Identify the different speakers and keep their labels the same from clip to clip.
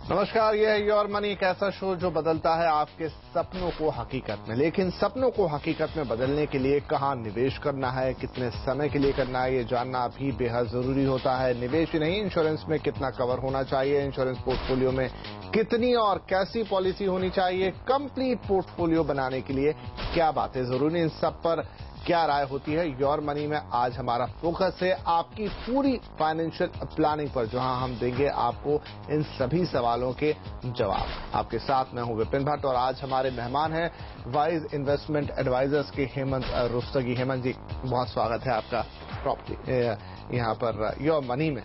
Speaker 1: नमस्कार, यह है योर मनी, एक ऐसा शो जो बदलता है आपके सपनों को हकीकत में। लेकिन सपनों को हकीकत में बदलने के लिए कहां निवेश करना है, कितने समय के लिए करना है, ये जानना भी बेहद जरूरी होता है। निवेश ही नहीं, इंश्योरेंस में कितना कवर होना चाहिए, इंश्योरेंस पोर्टफोलियो में कितनी और कैसी पॉलिसी होनी चाहिए, कंप्लीट पोर्टफोलियो बनाने के लिए क्या बातें जरूरी, इन सब पर क्या राय होती है। योर मनी में आज हमारा फोकस है आपकी पूरी फाइनेंशियल प्लानिंग पर, जहां हम देंगे आपको इन सभी सवालों के जवाब। आपके साथ मैं हूं विपिन भट्ट और आज हमारे मेहमान हैं वाइज इन्वेस्टमेंट एडवाइजर्स के हेमंत रुस्तगी। हेमंत जी, बहुत स्वागत है आपका प्रॉपर्टी यहां पर योर मनी में।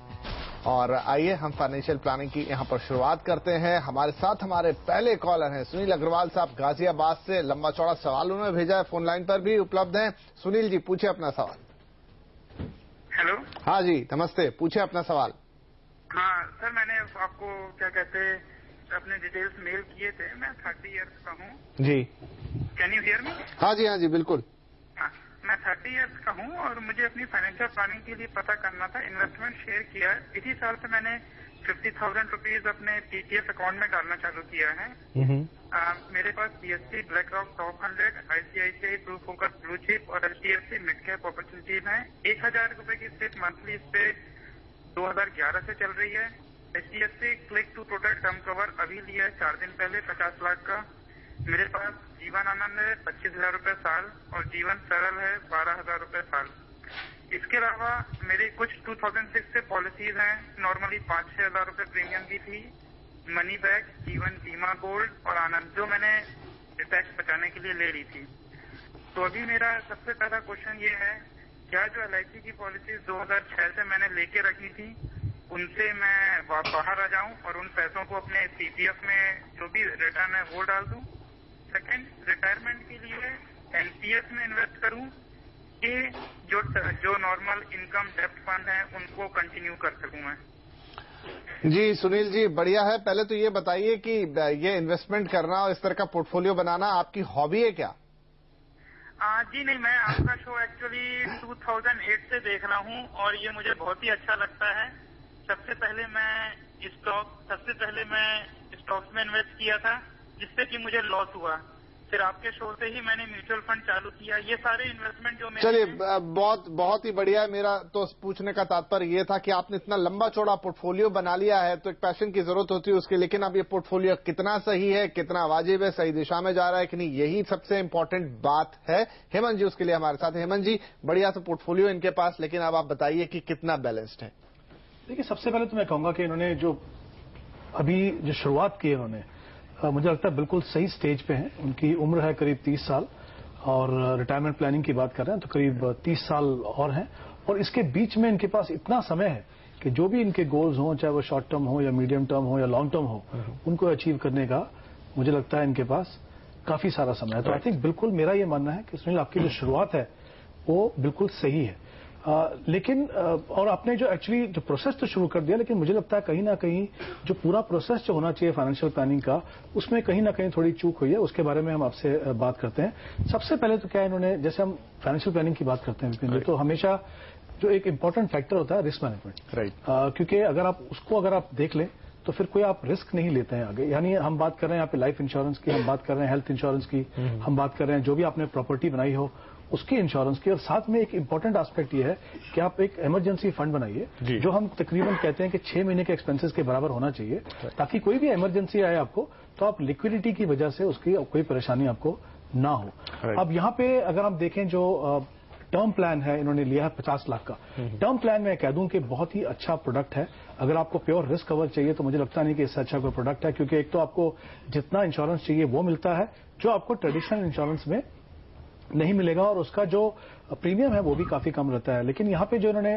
Speaker 1: और आइए हम फाइनेंशियल प्लानिंग की यहां पर शुरुआत करते हैं। हमारे साथ हमारे पहले कॉलर हैं सुनील अग्रवाल साहब गाजियाबाद से। लंबा चौड़ा सवाल उन्होंने भेजा है, फोन लाइन पर भी उपलब्ध हैं। सुनील जी, पूछिए अपना सवाल।
Speaker 2: हेलो।
Speaker 1: हाँ जी, नमस्ते, पूछिए अपना सवाल।
Speaker 2: हाँ सर, मैंने आपको क्या कहते अपने डिटेल्स मेल किए थे। मैं 30 इयर्स का हूँ
Speaker 1: जी।
Speaker 2: Can you hear me?
Speaker 1: हाँ जी, बिल्कुल।
Speaker 2: मैं 30 इयर्स का हूँ और मुझे अपनी फाइनेंशियल प्लानिंग के लिए पता करना था। इन्वेस्टमेंट शेयर किया है, इसी साल से मैंने 50,000 रुपीज अपने पीपीएफ अकाउंट में डालना चालू किया है। मेरे पास BSC, black rock top 100, ICICI blue focus blue chip और एचडीएफसी मिड कैप अपॉर्चुनिटीज है। 1,000 रुपए की सिर्फ मंथली इस पे 2011 से चल रही है। HDFC click to protect term cover अभी लिया है 4 दिन पहले 50 लाख का। मेरे पास जीवन आनंद है 25,000 रुपए साल और जीवन सरल है 12,000 रुपए साल। इसके अलावा मेरी कुछ 2006 से पॉलिसीज हैं। नॉर्मली 5-6 हजार रुपए प्रीमियम की थी। मनी बैक, जीवन बीमा गोल्ड और आनंद, जो मैंने टैक्स बचाने के लिए ले ली थी। तो अभी मेरा सबसे पहला क्वेश्चन ये है, क्या जो एलआईसी की पॉलिसीज 2006 से मैंने लेके रखी थी उनसे मैं बाहर आ जाऊं और उन पैसों को अपने पीपीएफ में जो भी रिटर्न है वो डाल दूं? सेकंड, रिटायरमेंट के लिए एनपीएस में इन्वेस्ट करूं कि जो नॉर्मल इनकम डेप्ट फंड है उनको कंटिन्यू कर सकूं मैं?
Speaker 1: जी सुनील जी, बढ़िया है। पहले तो ये बताइए कि ये इन्वेस्टमेंट करना और इस तरह का पोर्टफोलियो बनाना आपकी हॉबी है क्या?
Speaker 2: जी नहीं, मैं आपका शो एक्चुअली 2008 से देख रहा हूँ और ये मुझे बहुत ही अच्छा लगता है। सबसे पहले मैं स्टॉक्स में इन्वेस्ट किया था, जिससे कि मुझे लॉस हुआ। फिर आपके शो से ही मैंने म्यूचुअल फंड चालू किया। ये सारे इन्वेस्टमेंट जो मेरे
Speaker 1: चलिए, बहुत ही बढ़िया है। मेरा तो पूछने का तात्पर्य ये था कि आपने इतना लंबा चौड़ा पोर्टफोलियो बना लिया है तो एक पैशन की जरूरत होती है उसके, लेकिन अब ये पोर्टफोलियो कितना सही है, कितना वाजिब है, सही दिशा में जा रहा है कि नहीं, यही सबसे इम्पोर्टेंट बात है। हेमंत जी उसके लिए हमारे साथ है। हेमंत जी, बढ़िया तो पोर्टफोलियो इनके पास, लेकिन अब आप बताइए कि कितना बैलेंस्ड है।
Speaker 3: देखिए, सबसे पहले तो मैं कहूंगा कि इन्होंने जो अभी जो शुरुआत की इन्होंने, मुझे लगता है बिल्कुल सही स्टेज पे हैं। उनकी उम्र है करीब 30 साल और रिटायरमेंट प्लानिंग की बात कर रहे हैं तो करीब 30 साल और हैं। और इसके बीच में इनके पास इतना समय है कि जो भी इनके गोल्स हों, चाहे वो शॉर्ट टर्म हो या मीडियम टर्म हो या लॉन्ग टर्म हो, उनको अचीव करने का मुझे लगता है इनके पास काफी सारा समय है। तो आई थिंक बिल्कुल मेरा ये मानना है कि सुनील, आपकी जो शुरुआत है वो बिल्कुल सही है। लेकिन और आपने जो एक्चुअली जो प्रोसेस तो शुरू कर दिया, लेकिन मुझे लगता है कहीं ना कहीं जो पूरा प्रोसेस जो होना चाहिए फाइनेंशियल प्लानिंग का, उसमें कहीं ना कहीं थोड़ी चूक हुई है। उसके बारे में हम आपसे बात करते हैं। सबसे पहले तो क्या इन्होंने, जैसे हम फाइनेंशियल प्लानिंग की बात करते हैं तो हमेशा जो एक इंपॉर्टेंट फैक्टर होता है रिस्क मैनेजमेंट।
Speaker 1: राइट।
Speaker 3: क्योंकि अगर आप देख लें तो फिर कोई आप रिस्क नहीं लेते हैं आगे। यानी हम बात कर रहे हैं यहाँ पे लाइफ इंश्योरेंस की, हम बात कर रहे हैं हेल्थ इंश्योरेंस की, हम बात कर रहे हैं जो भी आपने प्रॉपर्टी बनाई हो उसकी इंश्योरेंस की। और साथ में एक इंपॉर्टेंट एस्पेक्ट ये है कि आप एक इमरजेंसी फंड बनाइए जो हम तकरीबन कहते हैं कि 6 महीने के एक्सपेंसेस के बराबर होना चाहिए, ताकि कोई भी इमरजेंसी आए आपको तो आप लिक्विडिटी की वजह से उसकी कोई परेशानी आपको ना हो। अब यहाँ पे अगर हम देखें जो टर्म प्लान है इन्होंने लिया है 50 लाख का टर्म प्लान, मैं कह दूं कि बहुत ही अच्छा प्रोडक्ट है। अगर आपको प्योर रिस्क कवर चाहिए तो मुझे लगता नहीं कि इससे अच्छा कोई प्रोडक्ट है, क्योंकि एक तो आपको जितना इंश्योरेंस चाहिए वो मिलता है जो आपको ट्रेडिशनल इंश्योरेंस में नहीं मिलेगा, और उसका जो प्रीमियम है वो भी काफी कम रहता है। लेकिन यहाँ पे जो इन्होंने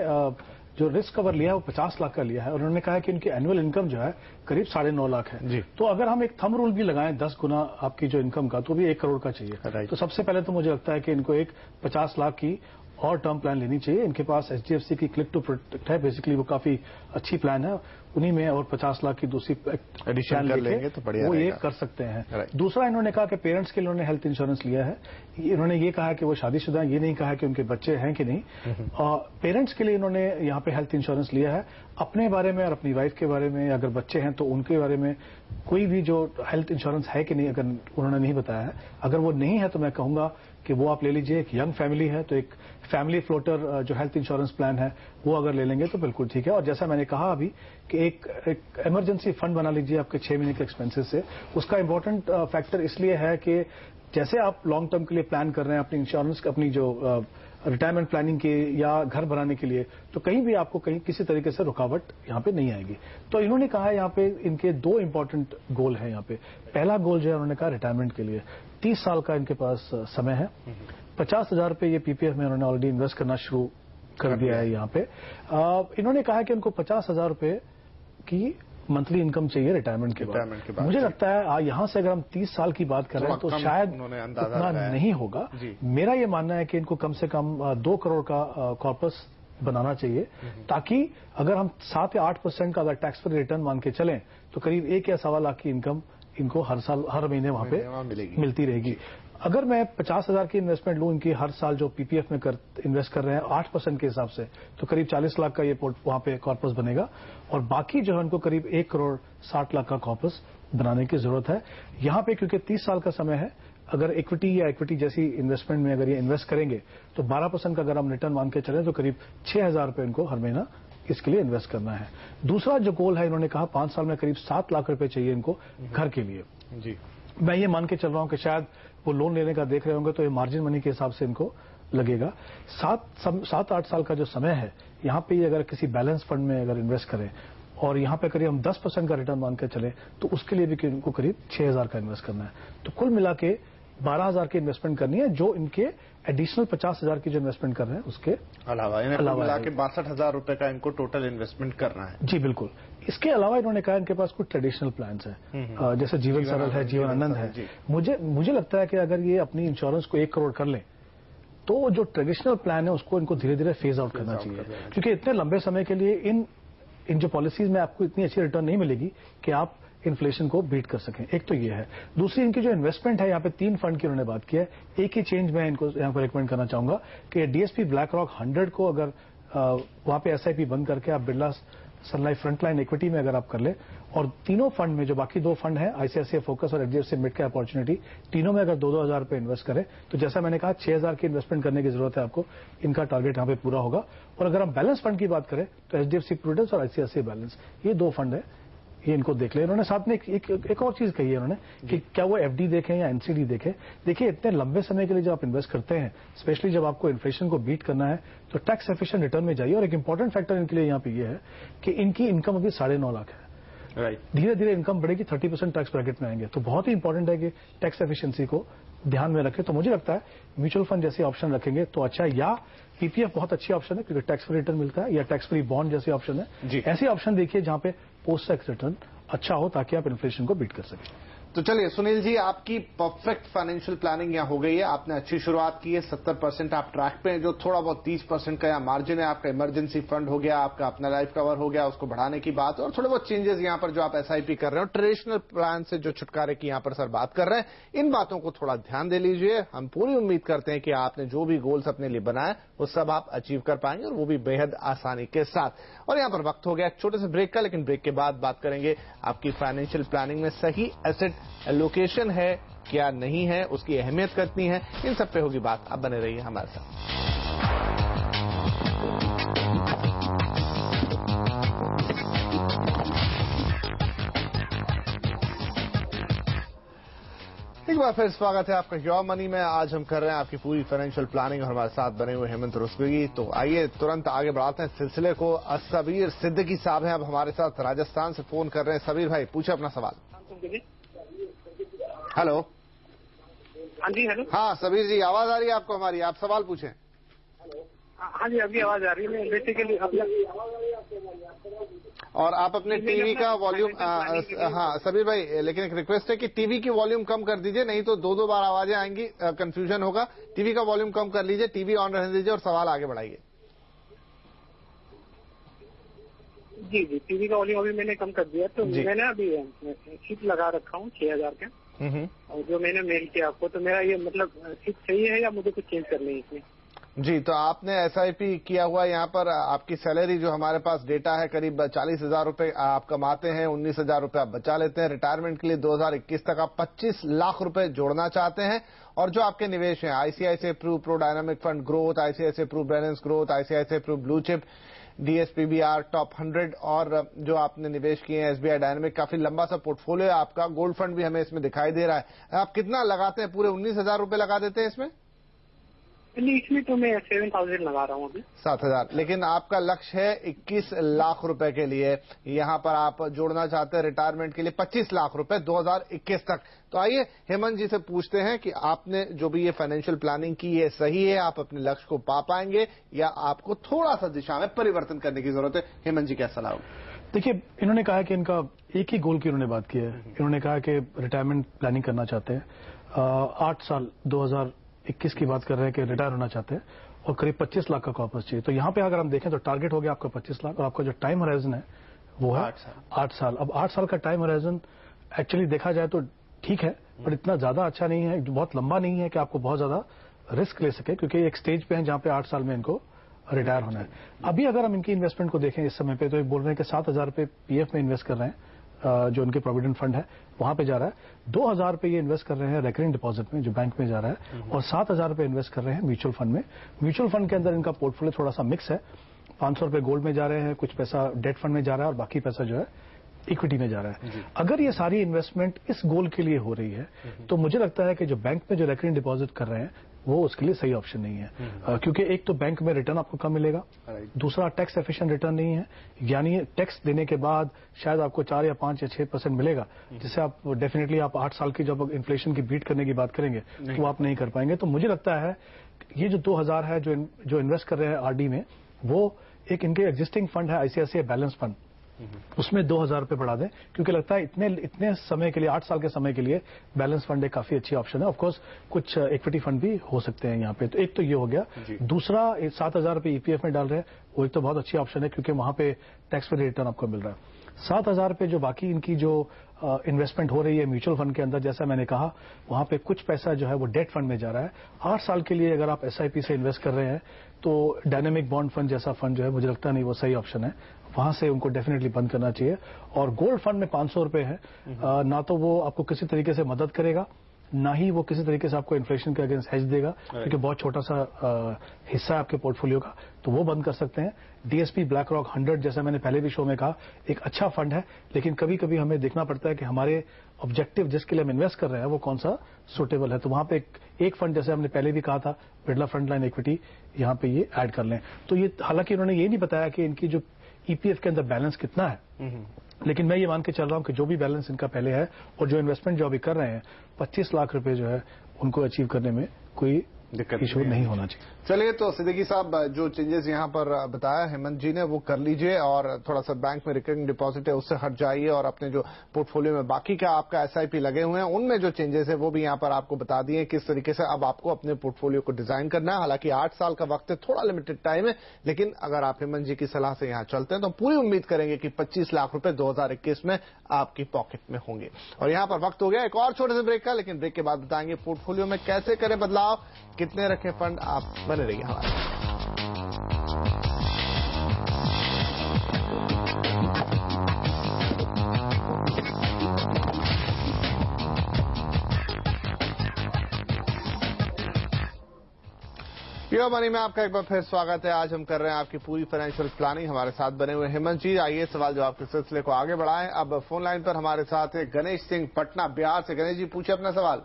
Speaker 3: जो रिस्क कवर लिया है वो 50 लाख का लिया है और उन्होंने कहा है कि इनकी एनुअल इनकम जो है करीब 9.5 लाख है। तो अगर हम एक थंब रूल भी लगाएं 10 गुना आपकी जो इनकम का, तो भी 1 करोड़ का चाहिए। तो सबसे पहले तो मुझे लगता है कि इनको एक 50 लाख की और टर्म प्लान लेनी चाहिए। इनके पास HDFC की क्लिक टू प्रोटेक्ट है, बेसिकली वो काफी अच्छी प्लान है, उन्हीं में और 50 लाख की दूसरी
Speaker 1: एडिशन कर लेंगे तो बढ़िया
Speaker 3: वो
Speaker 1: रहेगा।
Speaker 3: ये कर सकते हैं। दूसरा, इन्होंने कहा कि पेरेंट्स के लिए उन्होंने हेल्थ इंश्योरेंस लिया है। इन्होंने ये कहा कि वो शादीशुदा हैं, ये नहीं कहा कि उनके बच्चे हैं कि नहीं। पेरेंट्स के लिए इन्होंने यहाँ पे हेल्थ इंश्योरेंस लिया है। अपने बारे में और अपनी वाइफ के बारे में, अगर बच्चे हैं तो उनके बारे में कोई भी जो हेल्थ इंश्योरेंस है कि नहीं, अगर उन्होंने नहीं बताया है। अगर वो नहीं है तो मैं कहूंगा कि वो आप ले लीजिए। एक यंग फैमिली है तो एक फैमिली फ्लोटर जो हेल्थ इंश्योरेंस प्लान है वो अगर ले लेंगे तो बिल्कुल ठीक है। और जैसा मैंने कहा अभी कि एक इमरजेंसी फंड बना लीजिए आपके 6 महीने के एक्सपेंसेस से। उसका इंपॉर्टेंट फैक्टर इसलिए है कि जैसे आप लॉन्ग टर्म के लिए प्लान कर रहे हैं अपनी इंश्योरेंस, अपनी जो रिटायरमेंट प्लानिंग के या घर बनाने के लिए, तो कहीं भी आपको कहीं किसी तरीके से रुकावट यहाँ पे नहीं आएगी। तो इन्होंने कहा यहाँ पे इनके 2 इंपॉर्टेंट गोल है यहाँ पे। पहला गोल जो है उन्होंने कहा रिटायरमेंट के लिए 30 साल का इनके पास समय है। 50,000 रुपये ये PPF में उन्होंने ऑलरेडी इन्वेस्ट करना शुरू कर दिया है यहाँ पे। इन्होंने कहा कि उनको 50,000 रुपये की मंथली इनकम चाहिए रिटायरमेंट के बाद। मुझे लगता है यहां से अगर हम 30 साल की बात कर रहे हैं तो शायद उतना नहीं होगा। मेरा ये मानना है कि इनको कम से कम 2 करोड़ का कॉर्पस बनाना चाहिए, ताकि अगर हम 7 या 8% का अगर टैक्स फ्री रिटर्न मान के चलें तो करीब 1 या सवा लाख की इनकम इनको हर महीने वहां पे मिलती रहेगी। अगर मैं 50,000 की इन्वेस्टमेंट लूं इनकी हर साल जो PPF में इन्वेस्ट कर रहे हैं 8% के हिसाब से, तो करीब 40 लाख का ये वहां पे कॉर्पस बनेगा। और बाकी जो है उनको करीब 1 करोड़ 60 लाख का कॉर्पस बनाने की जरूरत है यहां पे, क्योंकि 30 साल का समय है। अगर इक्विटी या इक्विटी जैसी इन्वेस्टमेंट में अगर ये इन्वेस्ट करेंगे तो 12% का अगर हम रिटर्न मान के चलें तो करीब 6,000 रुपये इनको हर महीना इसके लिए इन्वेस्ट करना है। दूसरा जो गोल है, इन्होंने कहा 5 साल में करीब 7 लाख रुपए चाहिए इनको घर के लिए। जी, मैं ये मान के चल रहा हूं कि शायद वो लोन लेने का देख रहे होंगे तो ये मार्जिन मनी के हिसाब से इनको लगेगा। 7-8 साल का जो समय है यहाँ पे ये अगर किसी बैलेंस फंड में अगर इन्वेस्ट करें और यहाँ पे करीब हम 10% का रिटर्न मान के चले तो उसके लिए भी इनको करीब 6,000 का इन्वेस्ट करना है। तो कुल मिला के 12,000 की इन्वेस्टमेंट करनी है, जो इनके एडिशनल 50,000 की जो इन्वेस्टमेंट कर रहे हैं उसके अलावा
Speaker 1: मिला के 62,000 रुपए का इनको टोटल इन्वेस्टमेंट करना है।
Speaker 3: जी बिल्कुल। इसके अलावा इन्होंने कहा इनके पास कुछ ट्रेडिशनल प्लान्स हैं, जैसे जीवन सरल है, जीवन आनंद है। मुझे लगता है कि अगर ये अपनी इंश्योरेंस को 1 करोड़ कर लें तो जो ट्रेडिशनल प्लान है उसको इनको धीरे धीरे फेज आउट करना चाहिए, क्योंकि इतने लंबे समय के लिए इन जो पॉलिसीज में आपको इतनी अच्छी रिटर्न नहीं मिलेगी कि आप इन्फ्लेशन को बीट कर सकें। एक तो ये है। दूसरी, इनकी जो इन्वेस्टमेंट है, यहाँ पे 3 फंड की उन्होंने बात की है। एक ही चेंज मैं इनको यहाँ पर रिकमेंड करना चाहूंगा कि DSP BlackRock 100 को अगर वहां पे SIP बंद करके आप बिरला सन लाइफ फ्रंटलाइन इक्विटी में अगर आप कर ले, और तीनों फंड में जो बाकी 2 फंड है ICICI फोकस और HDFC मिड कैप अपॉर्चुनिटी, तीनों में अगर 2-2 हजार रुपए इन्वेस्ट करें तो जैसा मैंने कहा 6,000 की इन्वेस्टमेंट करने की जरूरत है आपको। इनका टारगेट यहाँ पे पूरा होगा। और अगर हम बैलेंस फंड की बात करें तो HDFC प्रूडेंस और ICICI बैलेंस, ये 2 फंड है, ये इनको देख ले। इन्होंने साथ में एक और चीज कही है इन्होंने कि क्या वो FD देखें या NCD देखें। देखिए, इतने लंबे समय के लिए जब आप इन्वेस्ट करते हैं, स्पेशली जब आपको इन्फ्लेशन को बीट करना है, तो टैक्स एफिशिएंट रिटर्न में जाइए। और एक इंपॉर्टेंट फैक्टर इनके लिए यहाँ पे ये है कि इनकी इनकम अभी 9.5 लाख है। धीरे धीरे इनकम बढ़ेगी, 30% टैक्स ब्रैकेट में आएंगे। तो बहुत ही इंपॉर्टेंट है कि टैक्स एफिशिएंसी को ध्यान में रखें। तो मुझे लगता है म्यूचुअल फंड जैसे ऑप्शन रखेंगे तो अच्छा, या PPF बहुत अच्छी ऑप्शन है क्योंकि टैक्स फ्री रिटर्न मिलता है, या टैक्स फ्री बॉन्ड जैसे ऑप्शन है। ऐसे ऑप्शन देखिए जहां पे पोस्ट टैक्स रिटर्न अच्छा हो, ताकि आप इन्फ्लेशन को बीट कर सकें।
Speaker 1: तो चलिए सुनील जी, आपकी परफेक्ट फाइनेंशियल प्लानिंग यहाँ हो गई है। आपने अच्छी शुरुआत की है, 70% आप ट्रैक पे हैं। जो थोड़ा बहुत 30% का यहाँ मार्जिन है, आपका इमरजेंसी फंड हो गया, आपका अपना लाइफ कवर हो गया, उसको बढ़ाने की बात, और थोड़े बहुत चेंजेस यहाँ पर जो आप SIP कर रहे हो, ट्रेडिशनल प्लान से जो छुटकारे की यहाँ पर सर बात कर रहे हैं, इन बातों को थोड़ा ध्यान दे लीजिए। हम पूरी उम्मीद करते हैं कि आपने जो भी गोल्स अपने लिए बनाए वो सब आप अचीव कर पाएंगे, और वो भी बेहद आसानी के साथ। और यहाँ पर वक्त हो गया एक छोटे से ब्रेक का, लेकिन ब्रेक के बाद बात करेंगे आपकी फाइनेंशियल प्लानिंग में सही एसेट एलोकेशन है क्या नहीं है, उसकी अहमियत कितनी है, इन सब पे होगी बात। अब बने रहिए हमारे साथ। एक बार फिर स्वागत है आपका योर मनी में। आज हम कर रहे हैं आपकी पूरी फाइनेंशियल प्लानिंग, और हमारे साथ बने हुए हेमंत रुस्तगी। तो आइए तुरंत आगे बढ़ाते हैं सिलसिले को। सबीर सिद्दीकी साहब हैं अब हमारे साथ, राजस्थान से फोन कर रहे हैं। सबीर भाई, पूछे अपना सवाल। हेलो।
Speaker 2: हाँ जी, हेलो।
Speaker 1: हाँ सबीर जी, आवाज आ रही है आपको हमारी? आप सवाल पूछें।
Speaker 2: हाँ जी, अभी आवाज आ रही है। बेसिकली
Speaker 1: और आप अपने टीवी का वॉल्यूम, हाँ सबीर भाई, लेकिन एक रिक्वेस्ट है कि टीवी की वॉल्यूम कम कर दीजिए, नहीं तो दो बार आवाजें आएंगी, कंफ्यूजन होगा। टीवी का वॉल्यूम कम कर लीजिए, टीवी ऑन रहने दीजिए और सवाल आगे बढ़ाइए।
Speaker 4: जी जी, टीवी का वॉल्यूम अभी मैंने कम कर दिया। तो मैंने अभी सिप लगा रखा हूँ 6000 का, और जो मैंने मेल किया आपको, तो मेरा ये मतलब सिप सही है या मुझे कुछ चेंज करनी है इसमें?
Speaker 1: जी, तो आपने एसआईपी किया हुआ, यहाँ पर आपकी सैलरी जो हमारे पास डेटा है करीब 40,000 रुपए आप कमाते हैं, 19,000 रुपए आप बचा लेते हैं। रिटायरमेंट के लिए 2021 तक आप 25 लाख रुपए जोड़ना चाहते हैं, और जो आपके निवेश हैं ICICI Pru, pro dynamic fund growth, ICICI Pru balance growth, ICICI Pru blue chip, DSPBR top 100, और जो आपने निवेश किए हैं एसबीआई डायनामिक, काफी लंबा सा पोर्टफोलियो है आपका। गोल्ड फंड भी हमें इसमें दिखाई दे रहा है। आप कितना लगाते हैं? पूरे 19,000 रुपए लगा देते हैं इसमें?
Speaker 4: नहीं, इसमें तो मैं 7,000 लगा रहा हूँ अभी।
Speaker 1: 7,000, लेकिन आपका लक्ष्य है 21 लाख रुपए के लिए। यहाँ पर आप जोड़ना चाहते हैं रिटायरमेंट के लिए 25 लाख रुपए 2021 तक। तो आइए हेमंत जी से पूछते हैं कि आपने जो भी ये फाइनेंशियल प्लानिंग की है सही है, आप अपने लक्ष्य को पा पाएंगे या आपको थोड़ा सा दिशा में परिवर्तन करने की जरूरत है? हेमंत जी क्या सलाह होगी?
Speaker 3: देखिए, इन्होंने कहा कि इनका एक ही गोल की इन्होंने बात की है। इन्होंने कहा कि रिटायरमेंट प्लानिंग करना चाहते हैं, 8 साल 2021 की बात कर रहे हैं कि रिटायर होना चाहते हैं, और करीब 25 लाख का कॉर्पस चाहिए। तो यहाँ पे अगर हम देखें तो टारगेट हो गया आपका 25 लाख, और आपका जो टाइम होराइजन है वो है 8 साल। अब 8 साल का टाइम होराइजन एक्चुअली देखा जाए तो ठीक है, पर इतना ज्यादा अच्छा नहीं है, बहुत लंबा नहीं है कि आपको बहुत ज्यादा रिस्क ले सके, क्योंकि एक स्टेज पे है जहां पे 8 साल में इनको रिटायर होना है। अभी अगर हम इनकी इन्वेस्टमेंट को देखें इस समय पे, तो एक बोल रहे हैं कि 7,000 रुपये पीएफ में इन्वेस्ट कर रहे हैं, जो उनके प्रोविडेंट फंड है वहां पे जा रहा है। 2,000 रुपये ये इन्वेस्ट कर रहे हैं रेकरिंग डिपॉजिट में जो बैंक में जा रहा है, और 7,000 रुपये इन्वेस्ट कर रहे हैं म्यूचुअल फंड में। म्यूचुअल फंड के अंदर इनका पोर्टफोलियो थोड़ा सा मिक्स है, 500 रुपये गोल्ड में जा रहे हैं, कुछ पैसा डेट फंड में जा रहा है, और बाकी पैसा जो है इक्विटी में जा रहा है। अगर ये सारी इन्वेस्टमेंट इस गोल के लिए हो रही है, तो मुझे लगता है कि जो बैंक में जो रेकरिंग डिपॉजिट कर रहे हैं वो उसके लिए सही ऑप्शन नहीं है, क्योंकि एक तो बैंक में रिटर्न आपको कम मिलेगा, दूसरा टैक्स एफिशिएंट रिटर्न नहीं है, यानी टैक्स देने के बाद शायद आपको 4 या 5 या 6% मिलेगा, जिससे आप डेफिनेटली आप 8 साल की जब इन्फ्लेशन की बीट करने की बात करेंगे तो आप नहीं कर पाएंगे। तो मुझे लगता है ये जो 2,000 है जो इन्वेस्ट कर रहे हैं आरडी में, वो एक इनके एग्जिस्टिंग फंड है आईसीआईसीआई बैलेंस फंड, उसमें 2,000 रुपये बढ़ा दें, क्योंकि लगता है इतने समय के लिए, 8 साल के समय के लिए बैलेंस फंड एक काफी अच्छी ऑप्शन है। ऑफकोर्स कुछ इक्विटी फंड भी हो सकते हैं यहाँ पे। तो एक तो ये हो गया, दूसरा 7,000 रुपये ईपीएफ में डाल रहे हैं, वो एक तो बहुत अच्छी ऑप्शन है, क्योंकि वहां पे टैक्स फ्री रिटर्न आपको मिल रहा है। 7,000 रुपये जो बाकी इनकी जो इन्वेस्टमेंट हो रही है म्यूचुअल फंड के अंदर, जैसा मैंने कहा, वहां पे कुछ पैसा जो है वो डेट फंड में जा रहा है। 8 साल के लिए अगर आप एसआईपी से इन्वेस्ट कर रहे हैं, तो डायनेमिक बॉन्ड फंड जैसा फंड जो है मुझे लगता नहीं वो सही ऑप्शन है, वहां से उनको डेफिनेटली बंद करना चाहिए। और गोल्ड फंड में 500 रुपये है, ना तो वो आपको किसी तरीके से मदद करेगा, ना ही वो किसी तरीके से आपको इन्फ्लेशन के अगेंस्ट हेज देगा, क्योंकि बहुत छोटा सा हिस्सा है आपके पोर्टफोलियो का, तो वो बंद कर सकते हैं। डीएसपी ब्लैक रॉक 100, जैसा मैंने पहले भी शो में कहा, एक अच्छा फंड है, लेकिन कभी कभी हमें देखना पड़ता है कि हमारे ऑब्जेक्टिव जिसके लिए हम इन्वेस्ट कर रहे हैं वो कौन सा सुटेबल है। तो वहां पे एक फंड, जैसे हमने पहले भी कहा था, बिरला फ्रंटलाइन इक्विटी, यहाँ पे ये ऐड कर लें। तो ये, हालांकि उन्होंने ये नहीं बताया कि इनकी जो ईपीएफ के अंदर बैलेंस कितना है, लेकिन मैं ये मान के चल रहा हूं कि जो भी बैलेंस इनका पहले है और जो इन्वेस्टमेंट जो अभी कर रहे हैं, 25 लाख रुपए जो है उनको अचीव करने में कोई दिक्कत इशू नहीं होना चाहिए।
Speaker 1: चलिए, तो सिद्दीकी साहब जो चेंजेस यहाँ पर बताया हेमंत जी ने वो कर लीजिए, और थोड़ा सा बैंक में रिकरिंग डिपॉजिट है उससे हट जाइए, और अपने जो पोर्टफोलियो में बाकी का आपका एसआईपी लगे हुए हैं उनमें जो चेंजेस है वो भी यहाँ पर आपको बता दिए किस तरीके से अब आपको अपने पोर्टफोलियो को डिजाइन करना है। हालांकि 8 साल का वक्त है, थोड़ा लिमिटेड टाइम है, लेकिन अगर आप हेमंत जी की सलाह से यहाँ चलते हैं तो पूरी उम्मीद करेंगे कि 25 लाख रुपए 2021 में आपकी पॉकेट में होंगे। और यहाँ पर वक्त हो गया एक और छोटे से ब्रेक का, लेकिन ब्रेक के बाद बताएंगे पोर्टफोलियो में कैसे करें बदलाव, कितने रखें फंड। आप बने रहिए हमारे। प्योर मनी में आपका एक बार फिर स्वागत है। आज हम कर रहे हैं आपकी पूरी फाइनेंशियल प्लानिंग। हमारे साथ बने हुए हेमंत जी। आइए सवाल जवाब के सिलसिले को आगे बढ़ाएं। अब फोन लाइन पर हमारे साथ है गणेश सिंह, पटना बिहार से। गणेश जी, पूछे अपना सवाल।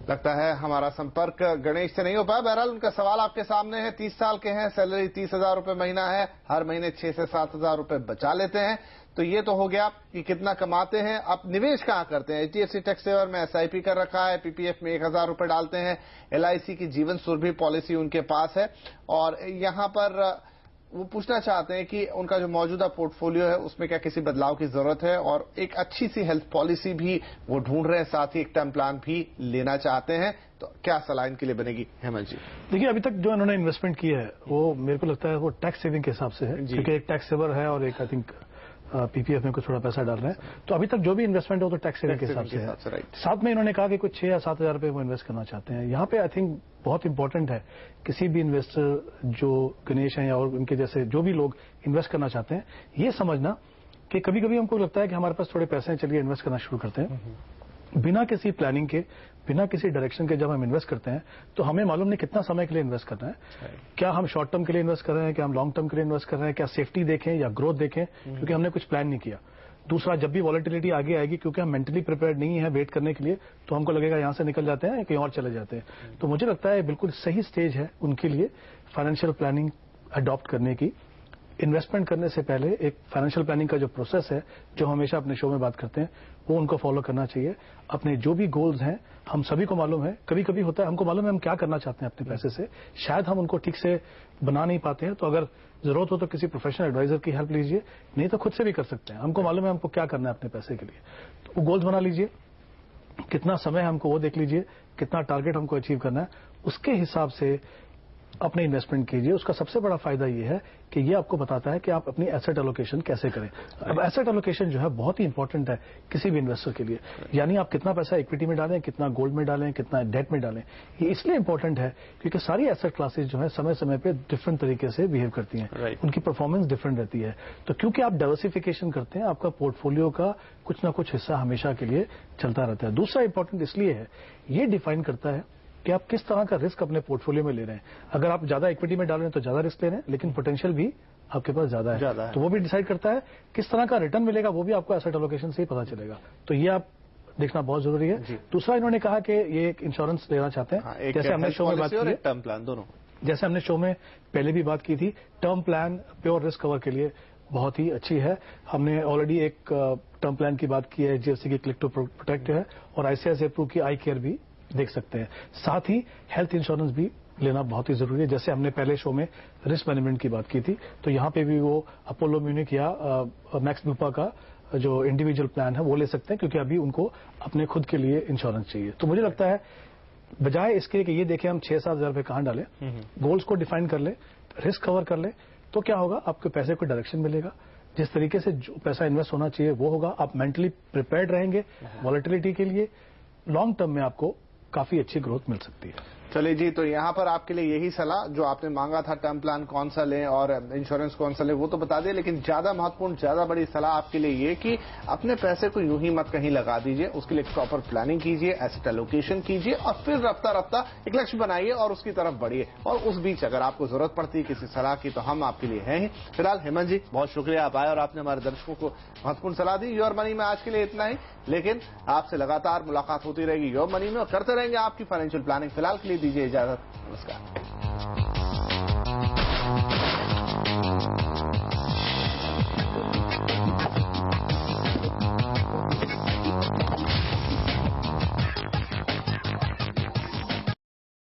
Speaker 1: लगता है हमारा संपर्क गणेश से नहीं हो पाया। बहरहाल उनका सवाल आपके सामने है। 30 साल के हैं, सैलरी 30,000 रुपए महीना है, हर महीने 6 से 7,000 रुपए बचा लेते हैं। तो ये तो हो गया कि कितना कमाते हैं। अब निवेश कहाँ करते हैं? एचडीएफसी टैक्स सेवर में एसआईपी कर रखा है, पीपीएफ में 1,000 रुपए डालते हैं, एलआईसी की जीवन सुरभि पॉलिसी उनके पास है, और यहाँ पर वो पूछना चाहते हैं कि उनका जो मौजूदा पोर्टफोलियो है उसमें क्या किसी बदलाव की जरूरत है, और एक अच्छी सी हेल्थ पॉलिसी भी वो ढूंढ रहे हैं, साथ ही एक टर्म प्लान भी लेना चाहते हैं, तो क्या सलाह इनके लिए बनेगी हेमंत जी?
Speaker 3: देखिए, अभी तक जो इन्होंने इन्वेस्टमेंट की है वो मेरे को लगता है वो टैक्स सेविंग के हिसाब से है, क्योंकि एक टैक्स सेवर है और एक आई थिंक पीपीएफ में कुछ थोड़ा पैसा डाल रहे हैं, तो अभी तक जो भी इन्वेस्टमेंट हो तो टैक्स सेविंग के हिसाब से है। साथ में इन्होंने कहा कि कुछ 6 या 7 हज़ार रुपए वो इन्वेस्ट करना चाहते हैं। यहाँ पे आई थिंक बहुत इंपॉर्टेंट है किसी भी इन्वेस्टर जो गणेश हैं और उनके जैसे जो भी लोग इन्वेस्ट करना चाहते हैं, ये समझना कि कभी कभी हमको लगता है कि हमारे पास थोड़े पैसे हैं, चलिए इन्वेस्ट करना शुरू करते हैं। बिना किसी प्लानिंग के, बिना किसी डायरेक्शन के जब हम इन्वेस्ट करते हैं तो हमें मालूम नहीं कितना समय के लिए इन्वेस्ट करना है। क्या हम शॉर्ट टर्म के लिए इन्वेस्ट कर रहे हैं, क्या हम लॉन्ग टर्म के लिए इन्वेस्ट कर रहे हैं, क्या सेफ्टी देखें या ग्रोथ देखें, क्योंकि हमने कुछ प्लान नहीं किया। दूसरा, जब भी वॉलेटिलिटी आगे आएगी, क्योंकि हम मेंटली प्रिपेयर्ड नहीं है वेट करने के लिए, तो हमको लगेगा यहां से निकल जाते हैं, कहीं और चले जाते हैं। तो मुझे लगता है बिल्कुल सही स्टेज है उनके लिए फाइनेंशियल प्लानिंग अडॉप्ट करने की। इन्वेस्टमेंट करने से पहले एक फाइनेंशियल प्लानिंग का जो प्रोसेस है, जो हमेशा अपने शो में बात करते हैं, वो उनको फॉलो करना चाहिए। अपने जो भी गोल्स हैं, हम सभी को मालूम है, कभी कभी होता है हमको मालूम है हम क्या करना चाहते हैं अपने पैसे से, शायद हम उनको ठीक से बना नहीं पाते हैं, तो अगर जरूरत हो तो किसी प्रोफेशनल एडवाइजर की हेल्प लीजिए, नहीं तो खुद से भी कर सकते हैं। हमको मालूम है हमको क्या करना है अपने पैसे के लिए, तो वो गोल्स बना लीजिए, कितना समय हमको वो देख लीजिए, कितना टारगेट हमको अचीव करना है, उसके हिसाब से अपने इन्वेस्टमेंट कीजिए। उसका सबसे बड़ा फायदा ये है कि ये आपको बताता है कि आप अपनी एसेट एलोकेशन कैसे करें। अब एसेट एलोकेशन जो है बहुत ही इंपॉर्टेंट है किसी भी इन्वेस्टर के लिए, यानी आप कितना पैसा इक्विटी में डालें, कितना गोल्ड में डालें, कितना डेट में डालें। ये इसलिए इंपॉर्टेंट है क्योंकि सारी एसेट क्लासेस जो है समय समय पे डिफरेंट तरीके से बिहेव करती हैं, उनकी परफॉर्मेंस डिफरेंट रहती है। तो क्योंकि आप डाइवर्सिफिकेशन करते हैं, आपका पोर्टफोलियो का कुछ ना कुछ हिस्सा हमेशा के लिए चलता रहता है। दूसरा इंपॉर्टेंट इसलिए है, ये डिफाइन करता है कि आप किस तरह का रिस्क अपने पोर्टफोलियो में ले रहे हैं। अगर आप ज्यादा इक्विटी में डाल रहे हैं तो ज्यादा रिस्क ले रहे हैं, लेकिन पोटेंशियल भी आपके पास ज्यादा है, तो वो भी डिसाइड करता है किस तरह का रिटर्न मिलेगा, वो भी आपको एसेट एलोकेशन से ही पता चलेगा। तो ये आप देखना बहुत जरूरी है। दूसरा, इन्होंने कहा कि ये एक इंश्योरेंस लेना चाहते हैं, जैसे हमने शो में बात की,
Speaker 1: टर्म प्लान दोनों,
Speaker 3: जैसे हमने शो में पहले भी बात की थी, term plan pure risk cover के लिए बहुत ही अच्छी है। हमने ऑलरेडी एक टर्म प्लान की बात की है, एचडीएफसी की क्लिक टू प्रोटेक्ट है, और आईसीआईसीआई प्रू की आई केयर भी देख सकते हैं। साथ ही हेल्थ इंश्योरेंस भी लेना बहुत ही जरूरी है। जैसे हमने पहले शो में रिस्क मैनेजमेंट की बात की थी, तो यहां पे भी वो अपोलो म्यूनिक या मैक्स बुपा का जो इंडिविजुअल प्लान है वो ले सकते हैं, क्योंकि अभी उनको अपने खुद के लिए इंश्योरेंस चाहिए। तो मुझे लगता है बजाय इसके कि ये देखें हम 6-7 हज़ार रुपए कहां डालें, गोल्स को डिफाइन कर ले, रिस्क कवर कर ले, तो क्या होगा, आपके पैसे को डायरेक्शन मिलेगा। जिस तरीके से जो पैसा इन्वेस्ट होना चाहिए वो होगा, आप मेंटली प्रिपेयर्ड रहेंगे वॉलेटिलिटी के लिए, लॉन्ग टर्म में आपको काफी अच्छी ग्रोथ मिल सकती है।
Speaker 1: चलिए जी, तो यहाँ पर आपके लिए यही सलाह जो आपने मांगा था, टर्म प्लान कौन सा लें और इंश्योरेंस कौन सा लें, वो तो बता दें, लेकिन ज्यादा महत्वपूर्ण, ज्यादा बड़ी सलाह आपके लिए ये कि अपने पैसे को यूं ही मत कहीं लगा दीजिए, उसके लिए प्रॉपर प्लानिंग कीजिए, एसेट एलोकेशन कीजिए, और फिर रफ्ता रफ्ता एक लक्ष्य बनाइए और उसकी तरफ बढ़िए। और उस बीच अगर आपको जरूरत पड़ती है किसी सलाह की, तो हम आपके लिए हैं ही। फिलहाल हेमंत जी, बहुत शुक्रिया, आप आए और आपने हमारे दर्शकों को महत्वपूर्ण सलाह दी। योर मनी में आज के लिए इतना ही, लेकिन आपसे लगातार मुलाकात होती रहेगी योर मनी में, और करते रहेंगे आपकी फाइनेंशियल प्लानिंग। फिलहाल के लिए दीजिए इजाजत, नमस्कार।